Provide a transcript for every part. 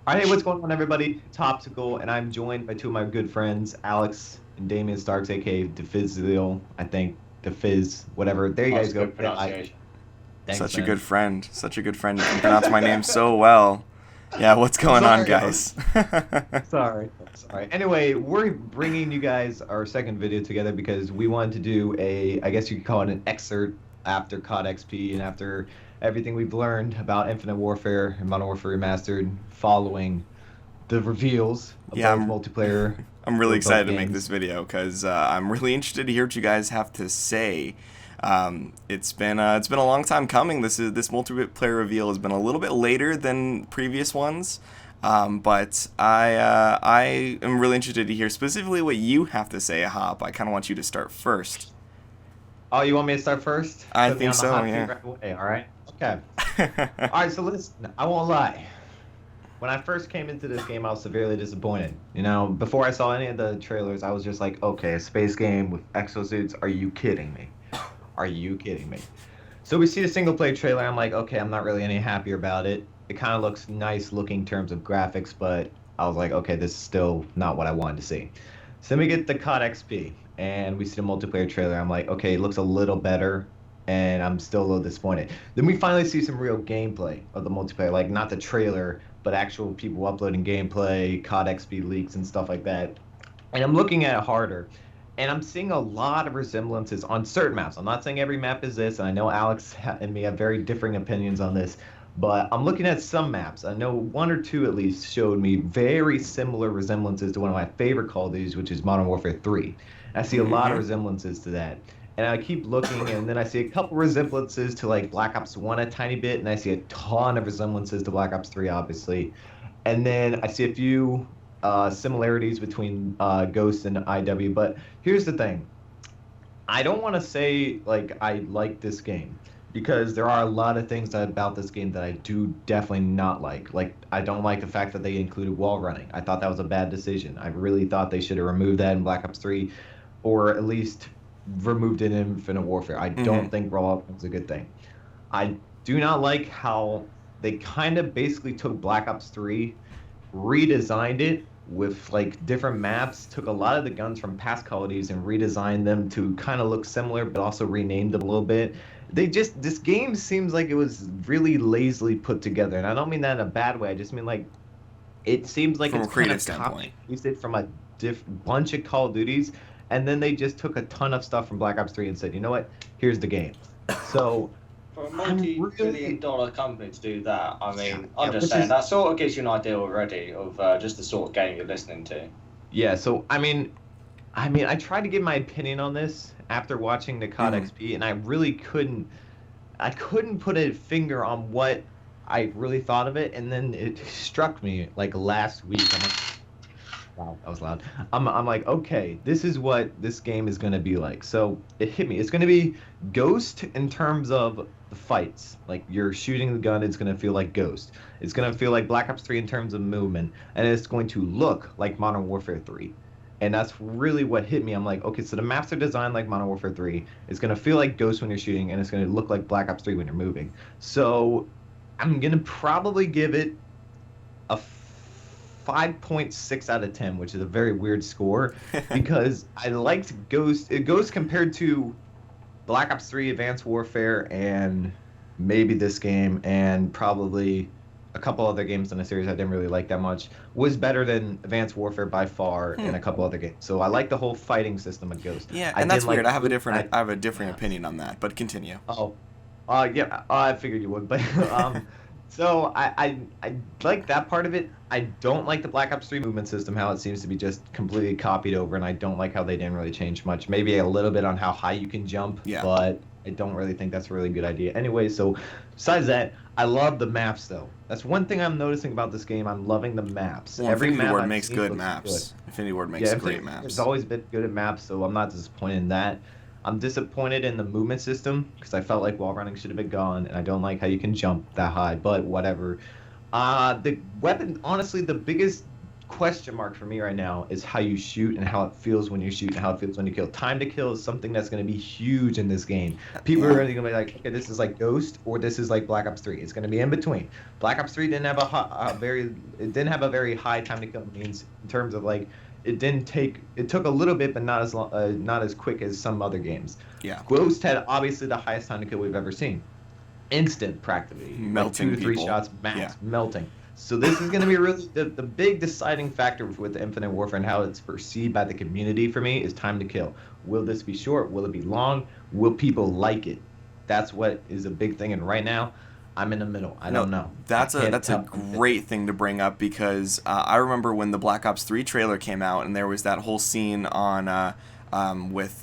All right, hey, what's going on, everybody? It's Hopsicle, and I'm joined by two of my good friends, Alex and Damian Starks, aka DeFizzlio. I think DeFizz, whatever. There you That's guys a go. good Yeah, pronunciation. thanks, Such a man. good friend. Such a good friend. You can pronounce my name so well. Yeah, what's I'm going on, sorry. guys? I'm sorry. Anyway, we're bringing you guys our second video together because we wanted to do I guess you could call it an excerpt after COD XP and after everything we've learned about Infinite Warfare and Modern Warfare Remastered following the reveals of yeah, both I'm multiplayer I'm really for both excited to make this games. video because I'm really interested to hear what you guys have to say. It's been a long time coming. This multiplayer reveal has been a little bit later than previous ones, but I am really interested to hear specifically what you have to say, Hop. I kind of want you to start first. Oh, you want me to start first? I Put me think on the so. hot seat Yeah. right away, all right? Okay. All right, so listen, I won't lie. When I first came into this game, I was severely disappointed. You know, before I saw any of the trailers, I was just like, okay, a space game with exosuits. Are you kidding me? Are you kidding me? So we see the single player trailer. I'm like, okay, I'm not really any happier about it. It kind of looks nice looking in terms of graphics, but I was like, okay, this is still not what I wanted to see. So then we get the COD XP and we see the multiplayer trailer. I'm like, okay, it looks a little better, and I'm still a little disappointed. Then we finally see some real gameplay of the multiplayer, like not the trailer, but actual people uploading gameplay, COD XP leaks, and stuff like that. And I'm looking at it harder, and I'm seeing a lot of resemblances on certain maps. I'm not saying every map is this, and I know Alex and me have very differing opinions on this, but I'm looking at some maps. I know one or two at least showed me very similar resemblances to one of my favorite Call of Duties, which is Modern Warfare 3. I see a lot of Mm-hmm. resemblances to that. And I keep looking, and then I see a couple resemblances to like Black Ops 1 a tiny bit, and I see a ton of resemblances to Black Ops 3, obviously. And then I see a few similarities between Ghost and IW. But here's the thing: I don't want to say like I like this game because there are a lot of things about this game that I do definitely not like. Like I don't like the fact that they included wall running. I thought that was a bad decision. I really thought they should have removed that in Black Ops 3, or at least removed it in Infinite Warfare. I Mm-hmm. don't think wall running is a good thing. I do not like how they kind of basically took Black Ops 3, redesigned it with like different maps, took a lot of the guns from past Call of Duties and redesigned them to kind of look similar, but also renamed them a little bit. This game seems like it was really lazily put together. And I don't mean that in a bad way. I just mean like, it seems like From it's a kind creative of copy standpoint. and pasted from a bunch of Call of Duties. And then they just took a ton of stuff from Black Ops 3 and said, you know what? Here's the game. So For a I'm multi-billion really, dollar company to do that, I mean, I'm yeah, just which saying, is that sort of gives you an idea already of just the sort of game you're listening to. yeah. So I mean, I tried to give my opinion on this after watching the COD Mm-hmm. XP, and I really couldn't. I couldn't put a finger on what I really thought of it, and then it struck me like last week. I'm like, wow, that was loud. I'm like, okay, this is what this game is gonna be like. So it hit me. It's gonna be Ghost in terms of the fights. Like you're shooting the gun, it's gonna feel like Ghost. It's gonna feel like Black Ops 3 in terms of movement, and it's going to look like Modern Warfare 3. And that's really what hit me. I'm like, okay, so the maps are designed like Modern Warfare 3. It's gonna feel like Ghost when you're shooting, and it's gonna look like Black Ops 3 when you're moving. So I'm gonna probably give it a 5.6 out of 10, which is a very weird score because I liked Ghost compared to Black Ops 3, Advanced Warfare, and maybe this game, and probably a couple other games in the series I didn't really like that much, was better than Advanced Warfare by far Hmm. and a couple other games. So I like the whole fighting system of Ghost. Yeah, I and that's didn't weird. like I have a I, different maps. opinion on that. But continue. Oh, yeah, I figured you would, but so I like that part of it. I don't like the Black Ops 3 movement system, how it seems to be just completely copied over, and I don't like how they didn't really change much. Maybe a little bit on how high you can jump, Yeah. but I don't really think that's a really good idea. Anyway, so besides that, I love the maps though. That's one thing I'm noticing about this game. I'm loving the maps. Well, Every Infinity map Ward I've makes seen good looks good. maps. Infinity Ward Yeah, makes great Infinity has maps. always been good at maps, so I'm not disappointed in that. I'm disappointed in the movement system because I felt like wall running should have been gone, and I don't like how you can jump that high, but whatever. The weapon, honestly, the biggest question mark for me right now is how you shoot and how it feels when you shoot and how it feels when you kill. Time to kill is something that's going to be huge in this game. People are Yeah. really going to be like, okay, this is like Ghost or this is like Black Ops 3. It's going to be in between. Black Ops 3 didn't have it didn't have a very high time to kill means in terms of like it took a little bit but not as quick as some other games. Yeah. Ghost had obviously the highest time to kill we've ever seen. Instant practically. Melting like 2 to 3 people. shots max, Yeah. melting. So this is going to be really the big deciding factor with the Infinite Warfare and how it's perceived by the community for me is time to kill. Will this be short? Will it be long? Will people like it? That's what is a big thing. And right now, I'm in the middle. I don't know. That's I can't a tell. great thing to bring up because I remember when the Black Ops 3 trailer came out and there was that whole scene on with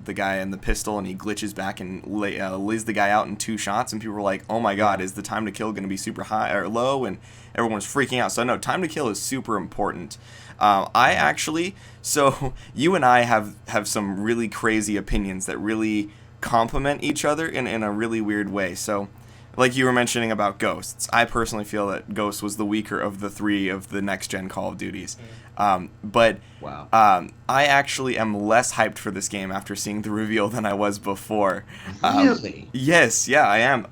the guy in the pistol and he glitches back and lays the guy out in 2 shots and people were like, oh my god, is the time to kill going to be super high or low? And everyone was freaking out. So no, time to kill is super important. I actually, so you and I have some really crazy opinions that really complement each other in a really weird way. So like you were mentioning about Ghosts, I personally feel that Ghost was the weaker of the 3 of the next gen Call of Duties. But Wow. I actually am less hyped for this game after seeing the reveal than I was before. Really? Yes, yeah, I am.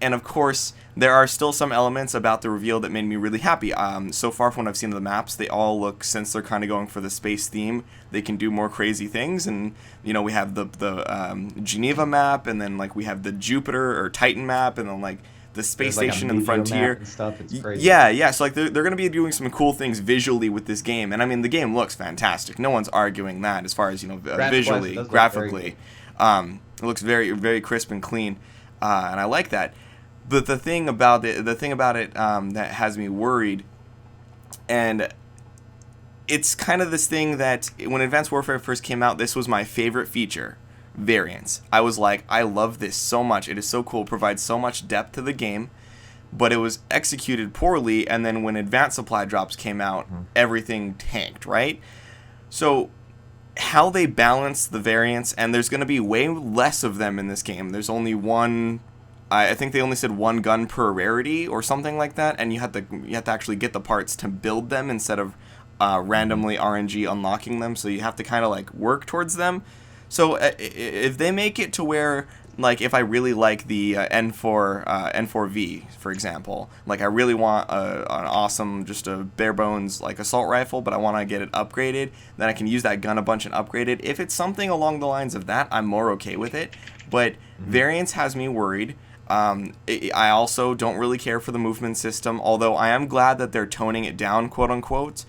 And of course, there are still some elements about the reveal that made me really happy. So far from what I've seen of the maps, they all look, since they're kind of going for the space theme, they can do more crazy things. And, you know, we have the Geneva map, and then, like, we have the Jupiter or Titan map, and then, like, the space There's, like, a station and the meteor map frontier. and stuff. It's crazy. Yeah. So, like, they're going to be doing some cool things visually with this game. And, I mean, the game looks fantastic. No one's arguing that as far as, you know, visually, graphically. It looks very, very crisp and clean. And I like that. But the thing about it that has me worried, and it's kind of this thing that when Advanced Warfare first came out, this was my favorite feature, variants. I was like, I love this so much. It is so cool. It provides so much depth to the game, but it was executed poorly. And then when Advanced Supply Drops came out, everything tanked, right? So how they balance the variants, and there's going to be way less of them in this game. There's only one. I think they only said 1 gun per rarity or something like that, and you have to actually get the parts to build them instead of randomly RNG unlocking them. So you have to kind of like work towards them. So if they make it to where, like, if I really like the N4V, for example, like I really want an awesome, just a bare bones like assault rifle, but I want to get it upgraded, then I can use that gun a bunch and upgrade it. If it's something along the lines of that, I'm more okay with it. But variance has me worried. I also don't really care for the movement system, although I am glad that they're toning it down, quote unquote,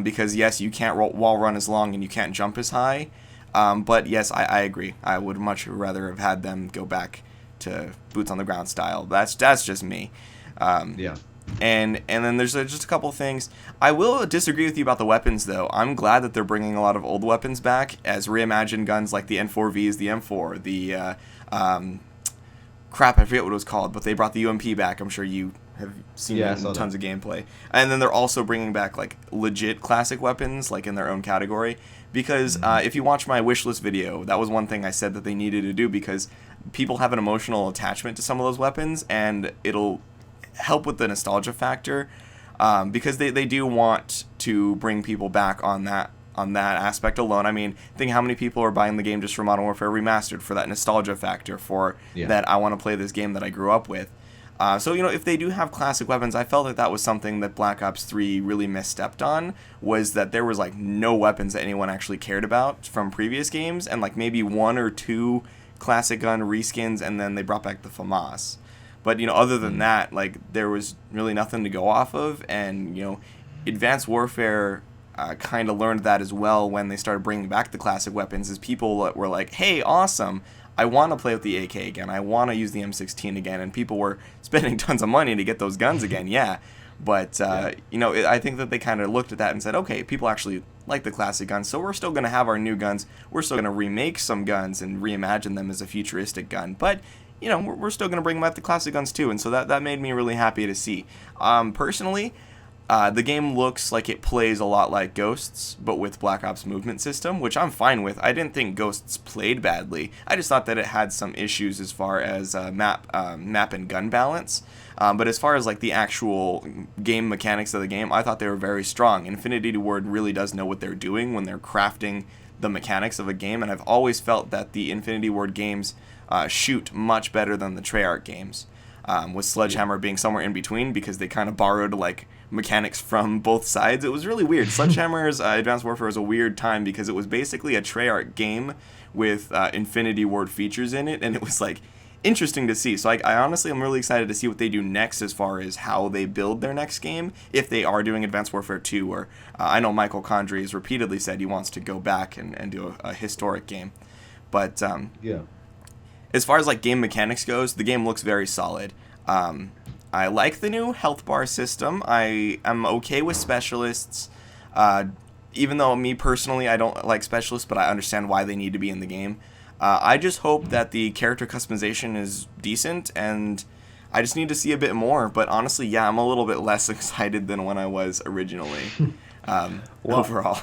because yes, you can't wall run as long and you can't jump as high. But yes, I agree. I would much rather have had them go back to boots on the ground style. That's just me. Yeah. And then there's just a couple of things. I will disagree with you about the weapons, though. I'm glad that they're bringing a lot of old weapons back as reimagined guns, like the N4Vs, the M4, the crap, I forget what it was called, but they brought the UMP back. I'm sure you have seen it in tons of gameplay. And then they're also bringing back like legit classic weapons, like in their own category. Because if you watch my wishlist video, that was one thing I said that they needed to do, because people have an emotional attachment to some of those weapons, and it'll help with the nostalgia factor, because they do want to bring people back on that aspect alone. I mean, think how many people are buying the game just for Modern Warfare Remastered for that nostalgia factor, for that I want to play this game that I grew up with. So, you know, if they do have classic weapons, I felt that that was something that Black Ops 3 really misstepped on, was that there was, like, no weapons that anyone actually cared about from previous games, and, like, maybe 1 or 2 classic gun reskins, and then they brought back the FAMAS. But, you know, other than that, like, there was really nothing to go off of, and, you know, Advanced Warfare kind of learned that as well when they started bringing back the classic weapons, is people were like, hey, awesome, I want to play with the AK again, I want to use the M16 again, and people were spending tons of money to get those guns again, but you know, I think that they kind of looked at that and said, okay, people actually like the classic guns, so we're still going to have our new guns, we're still going to remake some guns and reimagine them as a futuristic gun, but you know, we're still going to bring back the classic guns too, and so that made me really happy to see. Personally, The game looks like it plays a lot like Ghosts, but with Black Ops movement system, which I'm fine with. I didn't think Ghosts played badly. I just thought that it had some issues as far as map and gun balance. But as far as like the actual game mechanics of the game, I thought they were very strong. Infinity Ward really does know what they're doing when they're crafting the mechanics of a game, and I've always felt that the Infinity Ward games shoot much better than the Treyarch games. With Sledgehammer being somewhere in between because they kind of borrowed like mechanics from both sides. It was really weird. Sledgehammer's Advanced Warfare was a weird time because it was basically a Treyarch game with Infinity Ward features in it, and it was like interesting to see. So I honestly am really excited to see what they do next as far as how they build their next game, if they are doing Advanced Warfare 2, or I know Michael Condrey has repeatedly said he wants to go back and do a historic game. But yeah. As far as like game mechanics goes, the game looks very solid. I like the new health bar system. I am okay with specialists, even though me personally I don't like specialists, but I understand why they need to be in the game. I just hope that the character customization is decent, and I just need to see a bit more. But honestly, yeah, I'm a little bit less excited than when I was originally. Overall.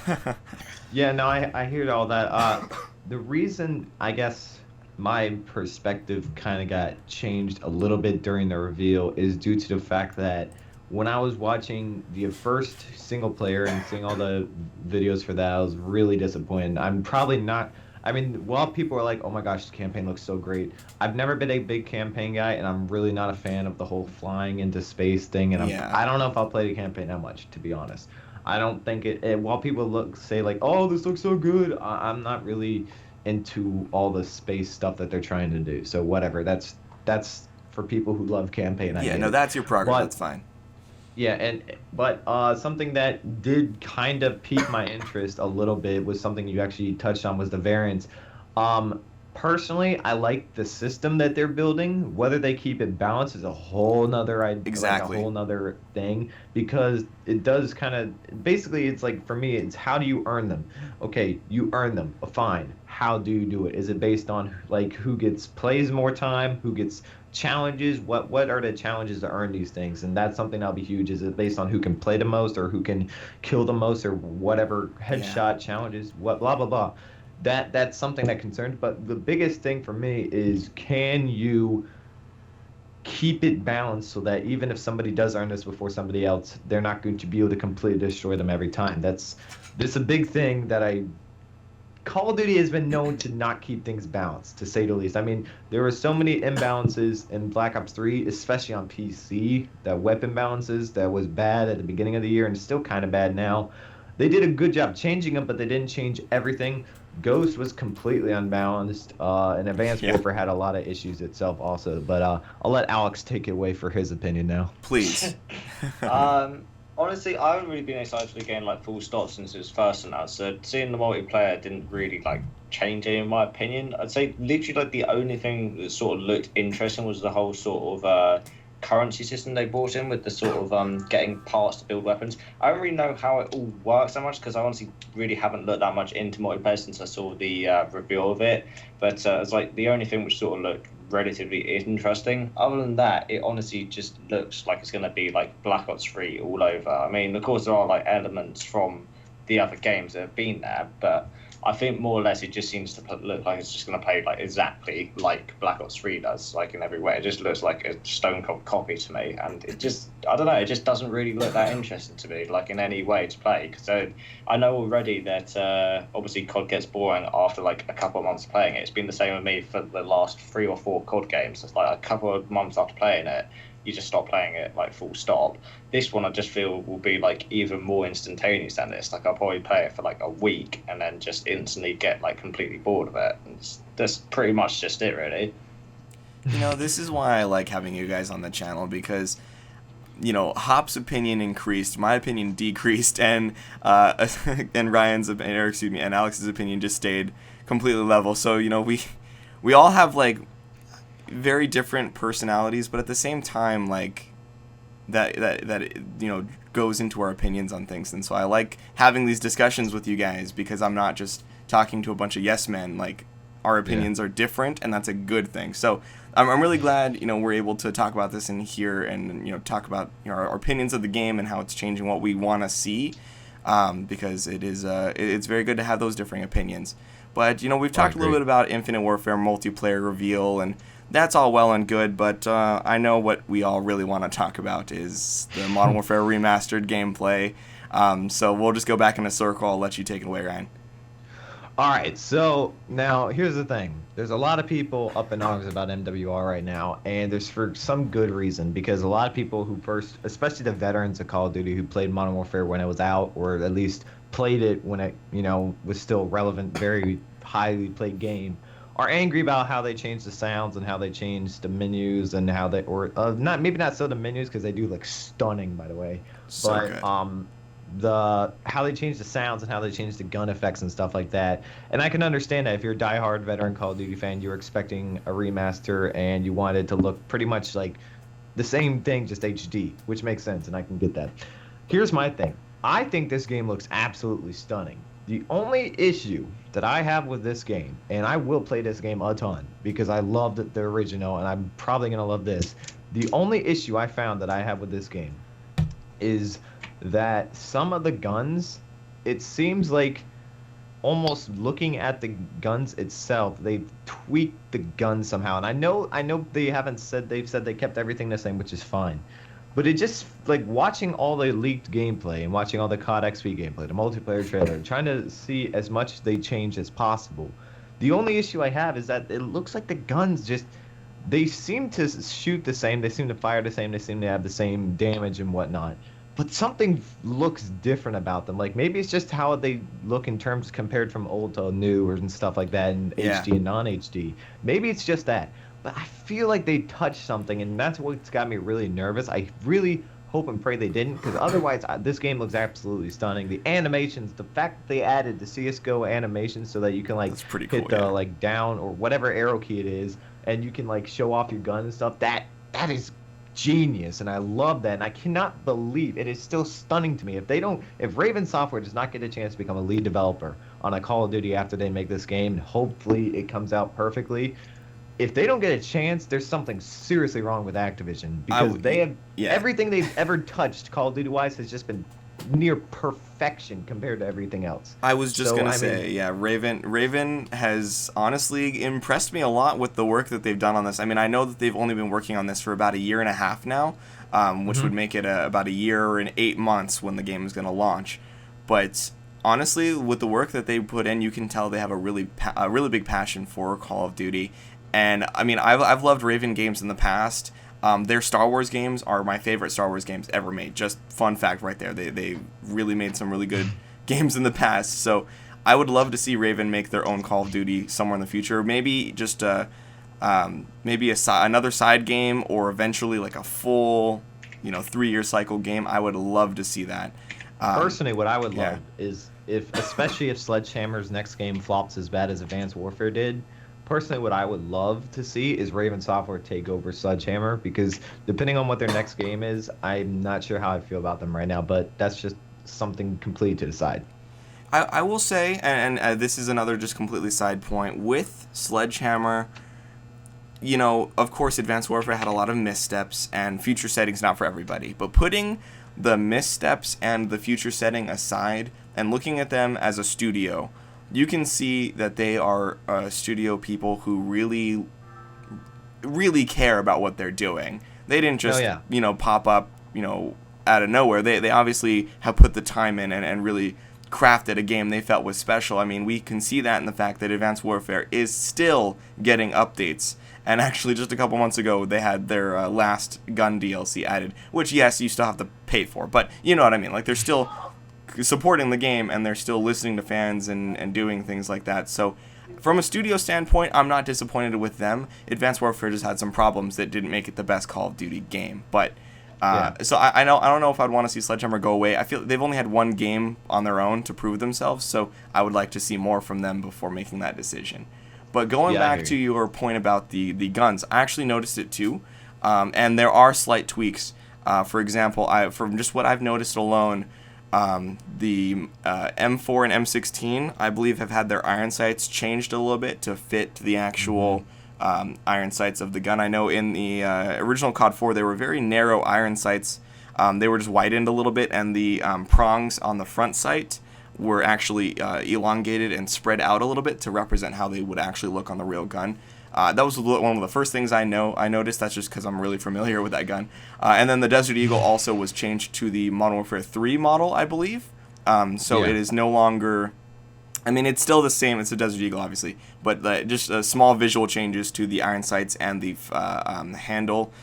Yeah, no, I heard all that. The reason, I guess, my perspective kind of got changed a little bit during the reveal is due to the fact that when I was watching the first single player and seeing all the videos for that, I was really disappointed. I'm probably not. I mean, while people are like, "Oh my gosh, this campaign looks so great," I've never been a big campaign guy, and I'm really not a fan of the whole flying into space thing. And I don't know if I'll play the campaign that much, to be honest. I don't think while people say like, "Oh, this looks so good," I'm not really into all the space stuff that they're trying to do. So whatever. That's for people who love campaign. Yeah, no, that's your prerogative. That's fine. Yeah, but something that did kind of pique my interest a little bit was something you actually touched on, was the variants. Personally, I like the system that they're building. Whether they keep it balanced is a whole nother idea, exactly. like a whole nother thing, because it does kind of, basically it's like, for me, it's how do you earn them? Okay, you earn them, fine. How do you do it? Is it based on like who plays more time, who gets challenges? What are the challenges to earn these things? And that's something that'll be huge. Is it based on who can play the most, or who can kill the most, or whatever headshot challenges? What blah blah blah. That's something that concerns. But the biggest thing for me is, can you keep it balanced so that even if somebody does earn this before somebody else, they're not going to be able to completely destroy them every time. This is a big thing that Call of Duty has been known to not keep things balanced, to say the least. I mean, there were so many imbalances in Black Ops 3, especially on PC, that weapon balances that was bad at the beginning of the year and still kind of bad now. They did a good job changing them, but they didn't change everything. Ghost was completely unbalanced, and Advanced Warfare had a lot of issues itself also. But I'll let Alex take it away for his opinion now. Please. Honestly, I haven't really been excited for the game like full stop since it was first announced. So seeing the multiplayer didn't really like change any, in my opinion. I'd say literally like the only thing that sort of looked interesting was the whole sort of currency system they brought in, with the sort of getting parts to build weapons. I don't really know how it all works that much, because I honestly really haven't looked that much into multiplayer since I saw the reveal of it. But it's like the only thing which sort of looked relatively interesting. Other than that, it honestly just looks like it's going to be like Black Ops 3 all over. I mean, of course there are like elements from the other games that have been there, but I think more or less it just seems to look like it's just going to play like exactly like Black Ops 3 does, like in every way. It just looks like a stone cold copy to me, and it just, I don't know, it just doesn't really look that interesting to me, like in any way to play. Because I know already that obviously COD gets boring after like a couple of months of playing it. It's been the same with me for the last 3 or 4 COD games. It's like a couple of months after playing it, you just stop playing it, like full stop. This one I just feel will be like even more instantaneous than this. Like I'll probably play it for like a week and then just instantly get like completely bored of it. And that's pretty much just it, really. You know, this is why I like having you guys on the channel, because you know, Hop's opinion increased, my opinion decreased, and Ryan's opinion, or excuse me, and Alex's opinion just stayed completely level. So you know, we all have like very different personalities, but at the same time, like that you know, goes into our opinions on things. And so I like having these discussions with you guys, because I'm not just talking to a bunch of yes men. Like our opinions are different, and that's a good thing. So I'm really glad, we're able to talk about this in here and, talk about our opinions of the game and how it's changing what we want to see, because it's very good to have those differing opinions. But, we've talked a little bit about Infinite Warfare multiplayer reveal, and that's all well and good, but I know what we all really want to talk about is the Modern Warfare Remastered gameplay. So we'll just go back in a circle. I'll let you take it away, Ryan. All right, so now here's the thing. There's a lot of people up in arms about MWR right now, and there's for some good reason, because a lot of people who first, especially the veterans of Call of Duty who played Modern Warfare when it was out, or at least played it when it, was still relevant, very highly played game, are angry about how they changed the sounds and how they changed the menus and how they, or not so the menus, because they do look stunning, by the way, so but good. How they changed the sounds and how they changed the gun effects and stuff like that. And I can understand that if you're a diehard veteran Call of Duty fan, you were expecting a remaster and you wanted to look pretty much like the same thing, just HD, which makes sense, and I can get that. Here's my thing. I think this game looks absolutely stunning. The only issue that I have with this game, and I will play this game a ton because I loved the original and I'm probably going to love this. The only issue I found that I have with this game is that some of the guns, it seems like, almost looking at the guns itself, they've tweaked the gun somehow. And I know they've said they kept everything the same, which is fine. But it just, like, watching all the leaked gameplay and watching all the COD XP gameplay, the multiplayer trailer, trying to see as much they change as possible. The only issue I have is that it looks like the guns just, they seem to shoot the same, they seem to fire the same, they seem to have the same damage and whatnot. But something looks different about them. Like, maybe it's just how they look in terms compared from old to new and stuff like that, and HD and non-HD. Maybe it's just that. But I feel like they touched something, and that's what's got me really nervous. I really hope and pray they didn't, because otherwise this game looks absolutely stunning. The animations, the fact that they added the CSGO animations so that you can, like, hit the like down or whatever arrow key it is, and you can, like, show off your gun and stuff. That is genius, and I love that, and I cannot believe it is still stunning to me. If Raven Software does not get a chance to become a lead developer on a Call of Duty after they make this game, and hopefully it comes out perfectly, if they don't get a chance, there's something seriously wrong with Activision, because they have everything they've ever touched Call of Duty wise has just been near perfection compared to everything else. I was just gonna say, Raven has honestly impressed me a lot with the work that they've done on this. I mean, I know that they've only been working on this for about a year and a half now, which would make it about a year and 8 months when the game is gonna launch. But honestly, with the work that they put in, you can tell they have a really big passion for Call of Duty. And I mean, I've loved Raven games in the past. Their Star Wars games are my favorite Star Wars games ever made. Just fun fact right there. They really made some really good games in the past. So I would love to see Raven make their own Call of Duty somewhere in the future. Maybe just another side game, or eventually like a full 3-year cycle game. I would love to see that. Personally, what I would love is especially if Sledgehammer's next game flops as bad as Advanced Warfare did. Personally, what I would love to see is Raven Software take over Sledgehammer, because depending on what their next game is, I'm not sure how I feel about them right now, but that's just something completely to decide. I will say, and this is another just completely side point, with Sledgehammer, of course Advanced Warfare had a lot of missteps, and future setting's not for everybody, but putting the missteps and the future setting aside and looking at them as a studio, you can see that they are studio people who really, really care about what they're doing. They didn't just, pop up, out of nowhere. They obviously have put the time in and really crafted a game they felt was special. I mean, we can see that in the fact that Advanced Warfare is still getting updates. And actually, just a couple months ago, they had their last gun DLC added, which, yes, you still have to pay for. But you know what I mean. Like, they're still supporting the game, and they're still listening to fans and doing things like that. So from a studio standpoint, I'm not disappointed with them. Advanced Warfare just had some problems that didn't make it the best Call of Duty game. But so I don't know if I'd want to see Sledgehammer go away. I feel they've only had one game on their own to prove themselves, so I would like to see more from them before making that decision. But going back to your point about the guns, I actually noticed it too, and there are slight tweaks. For example, from just what I've noticed alone, The M4 and M16, I believe, have had their iron sights changed a little bit to fit the actual iron sights of the gun. I know in the original COD 4, they were very narrow iron sights. They were just widened a little bit, and the prongs on the front sight were actually elongated and spread out a little bit to represent how they would actually look on the real gun. That was one of the first things I noticed. That's just because I'm really familiar with that gun. And then the Desert Eagle also was changed to the Modern Warfare 3 model, I believe. So it is no longer... I mean, it's still the same. It's a Desert Eagle, obviously. But just small visual changes to the iron sights and the handle.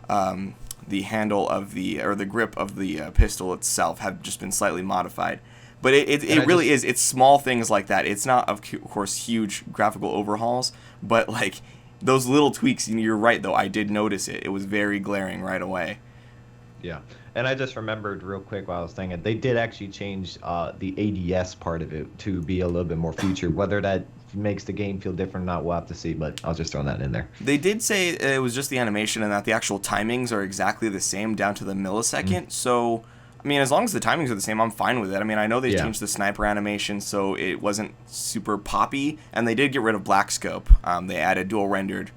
The handle of the grip of the pistol itself have just been slightly modified. But it really is. It's small things like that. It's not, of course, huge graphical overhauls, but like those little tweaks. You're right, though. I did notice it. It was very glaring right away. Yeah, and I just remembered real quick while I was thinking, they did actually change the ADS part of it to be a little bit more featured. Whether that makes the game feel different or not, we'll have to see, but I'll just throw that in there. They did say it was just the animation and that the actual timings are exactly the same down to the millisecond, so... I mean, as long as the timings are the same, I'm fine with it. I mean, I know they changed the sniper animation, so it wasn't super poppy, and they did get rid of black scope. They added dual rendered,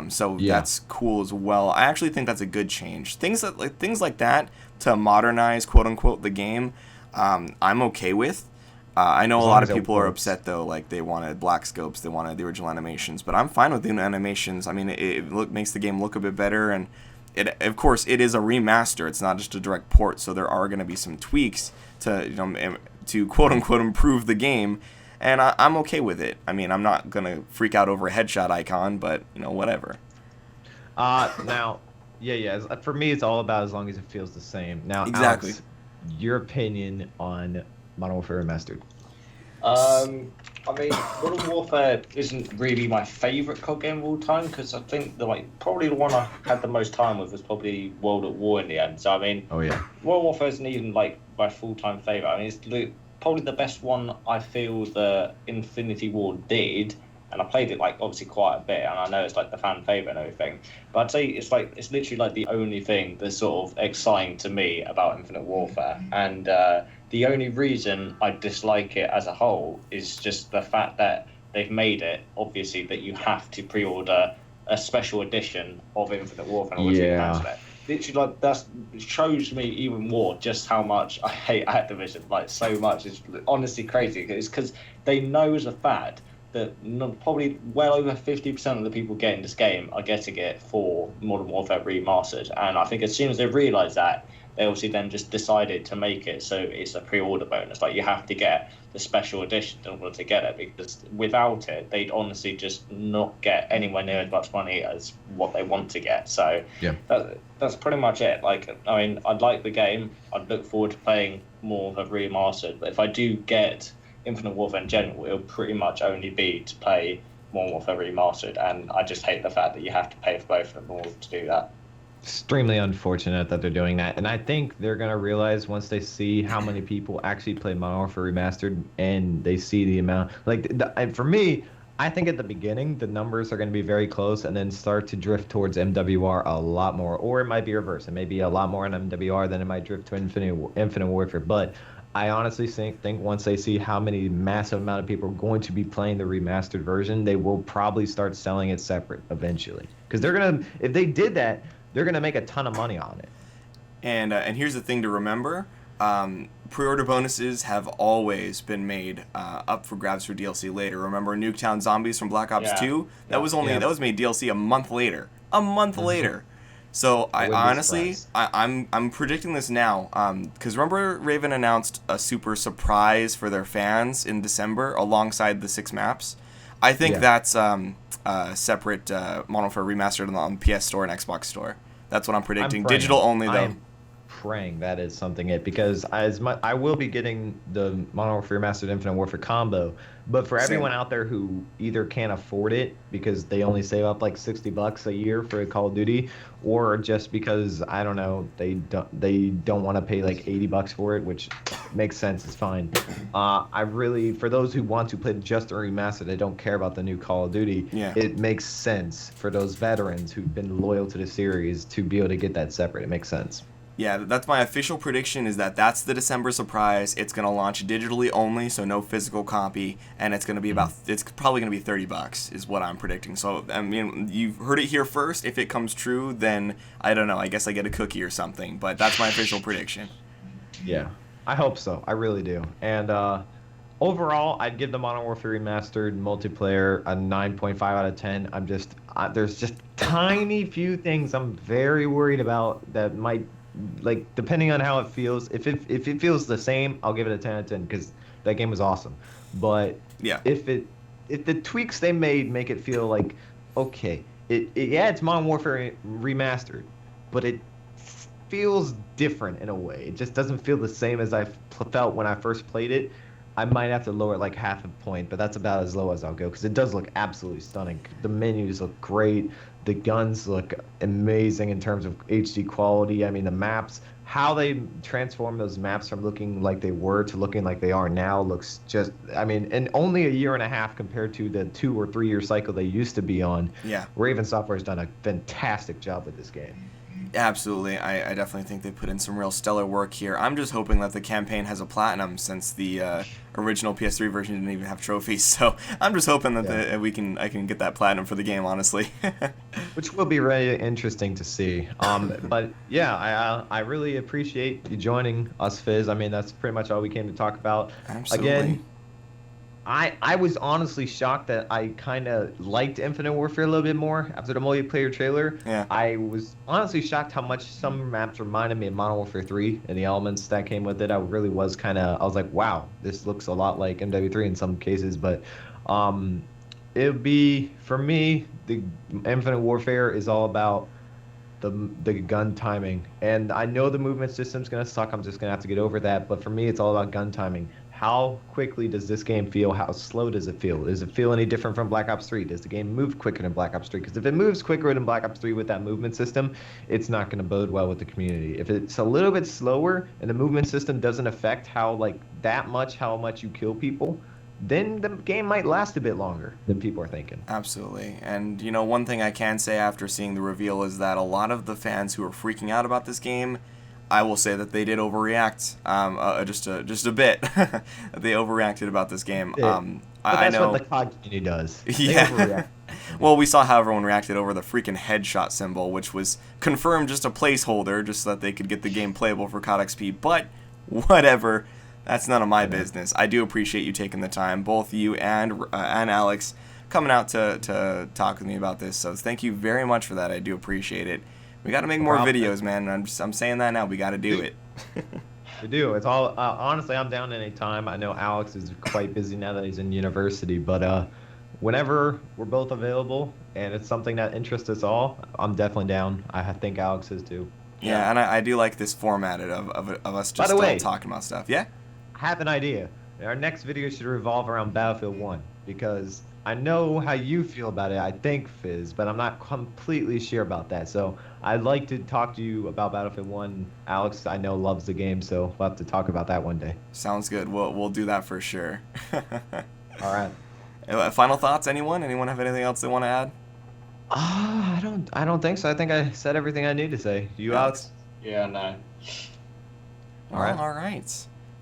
so that's cool as well. I actually think that's a good change. Things like that to modernize, quote unquote, the game, I'm okay with. I know a lot of people are upset though, like they wanted black scopes, they wanted the original animations, but I'm fine with the animations. I mean, it makes the game look a bit better, and of course, it is a remaster. It's not just a direct port, so there are going to be some tweaks to quote unquote improve the game, and I'm okay with it. I mean, I'm not going to freak out over a headshot icon, but whatever. Now, for me, it's all about as long as it feels the same. Now, exactly. Alex, your opinion on Modern Warfare Remastered? I mean, Modern Warfare isn't really my favourite COD game of all time, because I think probably the one I had the most time with was probably World at War in the end. So I mean, World Warfare isn't even my full-time favourite. I mean, it's probably the best one I feel that Infinity War did, and I played it obviously quite a bit, and I know it's the fan favourite and everything. But I'd say it's literally the only thing that's sort of exciting to me about Infinite Warfare, and the only reason I dislike it as a whole is just the fact that they've made it obviously that you have to pre-order a special edition of Infinite Warfare. Literally, that shows me even more just how much I hate Activision. So much. It's honestly crazy. It's because they know as a fact that probably well over 50% of the people getting this game are getting it for Modern Warfare Remastered, and I think as soon as they realise that, they obviously then just decided to make it so it's a pre-order bonus. You have to get the special edition in order to get it, because without it, they'd honestly just not get anywhere near as much money as what they want to get. So that's pretty much it. I mean, I'd like the game. I'd look forward to playing more of a Remastered. But if I do get Infinite Warfare in general, it'll pretty much only be to play Modern Warfare Remastered. And I just hate the fact that you have to pay for both of them in order to do that. Extremely unfortunate that they're doing that, and I think they're gonna realize once they see how many people actually play Modern Warfare Remastered and they see the amount. And for me, I think at the beginning the numbers are gonna be very close, and then start to drift towards MWR a lot more, or it might be reverse. It may be a lot more in MWR than it might drift to Infinite Warfare. But I honestly think once they see how many massive amount of people are going to be playing the remastered version, they will probably start selling it separate eventually. Because if they did that, they're going to make a ton of money on it. And here's the thing to remember. Pre-order bonuses have always been made up for grabs for DLC later. Remember Nuketown Zombies from Black Ops 2? That was made DLC a month later. Later. So I'm predicting this now. Because remember Raven announced a super surprise for their fans in December alongside the 6 maps? I think that's separate Modern Warfare Remastered on the PS Store and Xbox Store. That's what I'm predicting. Digital only, though. I'm praying that is something because I will be getting the Modern Warfare Remastered Infinite Warfare combo, but for everyone out there who either can't afford it because they only save up $60 a year for a Call of Duty, or just because I don't know they don't want to pay $80 for it, which makes sense, it's fine. For those who want to play just a remastered, they don't care about the new Call of Duty. It makes sense for those veterans who've been loyal to the series to be able to get that separate. It makes sense. Yeah, that's my official prediction, is that that's the December surprise. It's going to launch digitally only, so no physical copy, and it's going to be it's probably going to be $30 is what I'm predicting. So, I mean, you've heard it here first. If it comes true, then I don't know. I guess I get a cookie or something, but that's my official prediction. Yeah, I hope so. I really do. And overall, I'd give the Modern Warfare Remastered multiplayer a 9.5 out of 10. I'm just there's just tiny few things I'm very worried about that might, like, depending on how it feels. If it feels the same, I'll give it a 10 out of 10 because that game was awesome. But Yeah. if the tweaks they made make it feel like, okay, yeah, it's Modern Warfare Remastered, but it feels different in a way. It just doesn't feel the same as I felt when I first played it. I might have to lower it like half a point, but that's about as low as I'll go because it does look absolutely stunning. The menus look great. The guns look amazing in terms of HD quality. I mean, the maps, how they transform those maps from looking like they were to looking like they are now looks just, I mean, in only a year and a half compared to the 2 or 3 year cycle they used to be on. Yeah. Raven Software has done a fantastic job with this game. Absolutely. I definitely think they put in some real stellar work here. I'm just hoping that the campaign has a platinum, since the original PS3 version didn't even have trophies. So I'm just hoping that I can get that platinum for the game, honestly. Which will be really interesting to see. But yeah, I really appreciate you joining us, Fizz. I mean, that's pretty much all we came to talk about. Absolutely. Again, I was honestly shocked that I kind of liked Infinite Warfare a little bit more after the multiplayer trailer. Yeah. I was honestly shocked how much some maps reminded me of Modern Warfare 3 and the elements that came with it. I really was I was like, wow, this looks a lot like MW3 in some cases. But it would be, for me, the Infinite Warfare is all about the gun timing. And I know the movement system's going to suck. I'm just going to have to get over that. But for me, it's all about gun timing. How quickly does this game feel? How slow does it feel? Does it feel any different from Black Ops 3? Does the game move quicker than Black Ops 3? Because if it moves quicker than Black Ops 3 with that movement system, it's not going to bode well with the community. If it's a little bit slower and the movement system doesn't affect how much you kill people, then the game might last a bit longer than people are thinking. Absolutely. And, you know, one thing I can say after seeing the reveal is that a lot of the fans who are freaking out about this game, I will say that they did overreact, just a bit. They overreacted about this game. But I that's know what the COD community does. They Yeah. overreact. Well, we saw how everyone reacted over the freaking headshot symbol, which was confirmed just a placeholder, just so that they could get the game playable for COD XP. But whatever, that's none of my business. I do appreciate you taking the time, both you and Alex, coming out to talk with me about this. So thank you very much for that. I do appreciate it. We got to make more videos, man. I'm saying that now. We got to do it. We do. It's all honestly, I'm down any time. I know Alex is quite busy now that he's in university, but whenever we're both available and it's something that interests us all, I'm definitely down. I think Alex is too. Yeah, and I do like this format of us just talking about stuff. Yeah? I have an idea. Our next video should revolve around Battlefield 1 because I know how you feel about it, I think, Fizz, but I'm not completely sure about that. So I'd like to talk to you about Battlefield 1. Alex, I know, loves the game, so we'll have to talk about that one day. Sounds good. We'll do that for sure. All right. Final thoughts, anyone? Anyone have anything else they want to add? I don't think so. I think I said everything I need to say. You, Alex? Yeah, no. All right.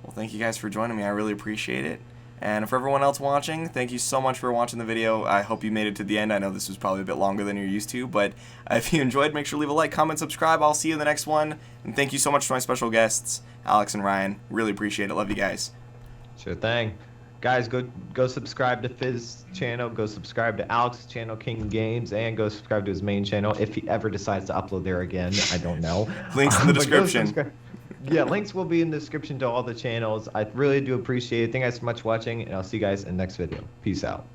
Well, thank you guys for joining me. I really appreciate it. And for everyone else watching, thank you so much for watching the video. I hope you made it to the end. I know this was probably a bit longer than you're used to, but if you enjoyed, make sure to leave a like, comment, subscribe. I'll see you in the next one. And thank you so much to my special guests, Alex and Ryan. Really appreciate it. Love you guys. Sure thing. Guys, go subscribe to Fizz channel, go subscribe to Alex's channel, King Games, and go subscribe to his main channel if he ever decides to upload there again. I don't know. Links in the description. Yeah, links will be in the description to all the channels. I really do appreciate it. Thank you guys so much for watching, and I'll see you guys in the next video. Peace out.